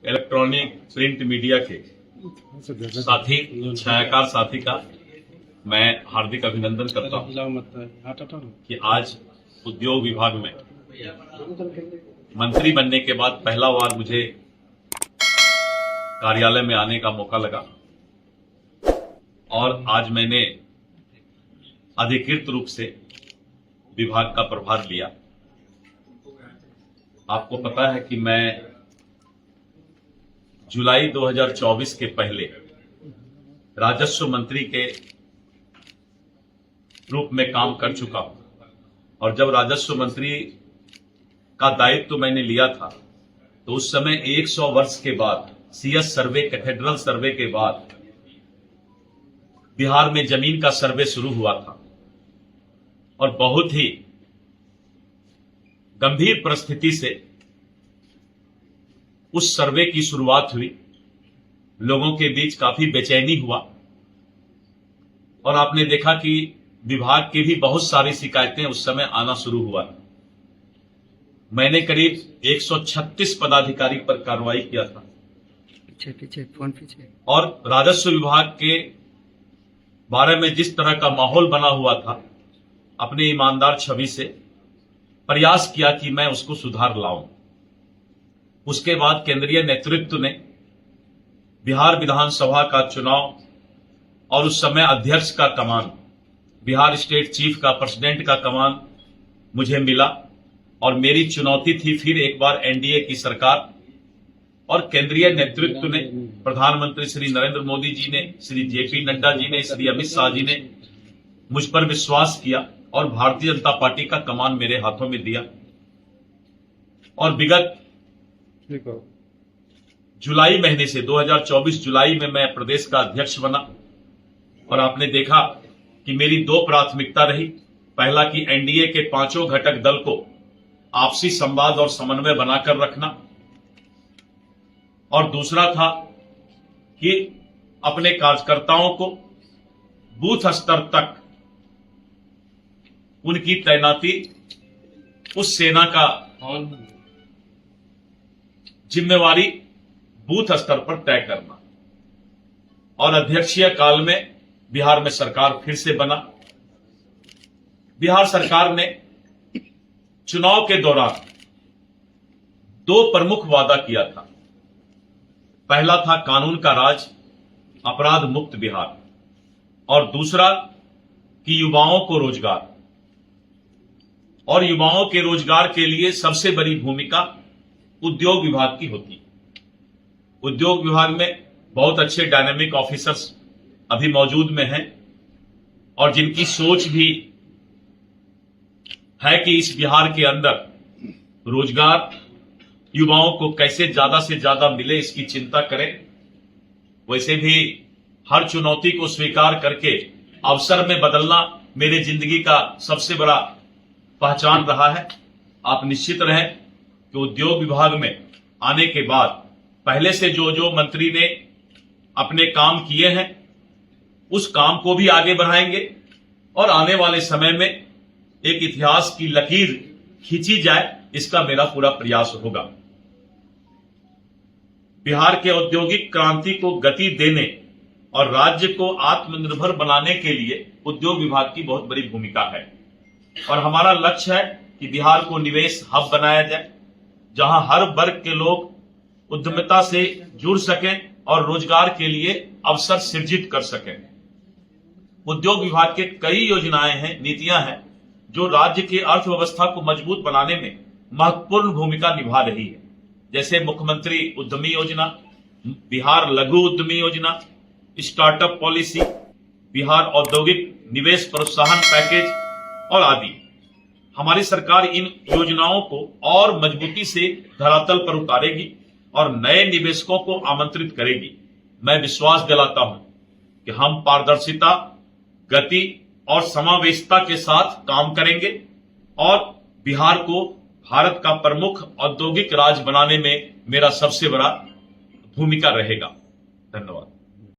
Electronic print media के साथी छायाकार साथी का मैं हार्दिक अभिनंदन करता हूं कि आज उद्योग विभाग में मंत्री बनने के बाद पहला बार मुझे कार्यालय में आने का मौका लगा और आज मैंने अधिकृत रूप से विभाग का प्रभार लिया। आपको पता है कि मैं जुलाई 2024 के पहले राजस्व मंत्री के रूप में काम कर चुका हूं और जब राजस्व मंत्री का दायित्व मैंने लिया था तो उस समय 100 वर्ष के बाद सीएस सर्वे, कैथेड्रल सर्वे के बाद बिहार में जमीन का सर्वे शुरू हुआ था और बहुत ही गंभीर परिस्थिति से उस सर्वे की शुरुआत हुई। लोगों के बीच काफी बेचैनी हुआ और आपने देखा कि विभाग की भी बहुत सारी शिकायतें उस समय आना शुरू हुआ। मैंने करीब 136 पदाधिकारी पर कार्रवाई किया था और राजस्व विभाग के बारे में जिस तरह का माहौल बना हुआ था, अपनी ईमानदार छवि से प्रयास किया कि मैं उसको सुधार लाऊं। उसके बाद केंद्रीय नेतृत्व ने बिहार विधानसभा का चुनाव और उस समय अध्यक्ष का कमान, बिहार स्टेट चीफ का, प्रेसिडेंट का कमान मुझे मिला और मेरी चुनौती थी फिर एक बार एनडीए की सरकार और केंद्रीय नेतृत्व ने, प्रधानमंत्री श्री नरेंद्र मोदी जी ने, श्री जेपी नड्डा जी ने, श्री अमित शाह जी ने मुझ पर विश्वास किया और भारतीय जनता पार्टी का कमान मेरे हाथों में दिया और विगत जुलाई महीने से 2024 जुलाई में मैं प्रदेश का अध्यक्ष बना और आपने देखा कि मेरी दो प्राथमिकता रही। पहला कि एनडीए के पांचों घटक दल को आपसी संवाद और समन्वय बनाकर रखना और दूसरा था कि अपने कार्यकर्ताओं को बूथ स्तर तक उनकी तैनाती उस सेना का जिम्मेवारी बूथ स्तर पर तय करना। और अध्यक्षीय काल में बिहार में सरकार फिर से बना। बिहार सरकार ने चुनाव के दौरान दो प्रमुख वादा किया था। पहला था कानून का राज, अपराध मुक्त बिहार और दूसरा कि युवाओं को रोजगार। और युवाओं के रोजगार के लिए सबसे बड़ी भूमिका उद्योग विभाग की होती है। उद्योग विभाग में बहुत अच्छे डायनामिक ऑफिसर्स अभी मौजूद में हैं और जिनकी सोच भी है कि इस बिहार के अंदर रोजगार युवाओं को कैसे ज्यादा से ज्यादा मिले, इसकी चिंता करें। वैसे भी हर चुनौती को स्वीकार करके अवसर में बदलना मेरे जिंदगी का सबसे बड़ा पहचान रहा है। आप निश्चित रहें कि उद्योग विभाग में आने के बाद पहले से जो मंत्री ने अपने काम किए हैं उस काम को भी आगे बढ़ाएंगे और आने वाले समय में एक इतिहास की लकीर खींची जाए, इसका मेरा पूरा प्रयास होगा। बिहार के औद्योगिक क्रांति को गति देने और राज्य को आत्मनिर्भर बनाने के लिए उद्योग विभाग की बहुत बड़ी भूमिका है और हमारा लक्ष्य है कि बिहार को निवेश हब बनाया जाए, जहां हर वर्ग के लोग उद्यमिता से जुड़ सकें और रोजगार के लिए अवसर सृजित कर सकें। उद्योग विभाग के कई योजनाएं हैं, नीतियां हैं जो राज्य की अर्थव्यवस्था को मजबूत बनाने में महत्वपूर्ण भूमिका निभा रही है, जैसे मुख्यमंत्री उद्यमी योजना, बिहार लघु उद्यमी योजना, स्टार्टअप पॉलिसी, बिहार औद्योगिक निवेश प्रोत्साहन पैकेज और आदि। हमारी सरकार इन योजनाओं को और मजबूती से धरातल पर उतारेगी और नए निवेशकों को आमंत्रित करेगी। मैं विश्वास दिलाता हूं कि हम पारदर्शिता, गति और समावेशिता के साथ काम करेंगे और बिहार को भारत का प्रमुख औद्योगिक राज्य बनाने में मेरा सबसे बड़ा भूमिका रहेगा। धन्यवाद।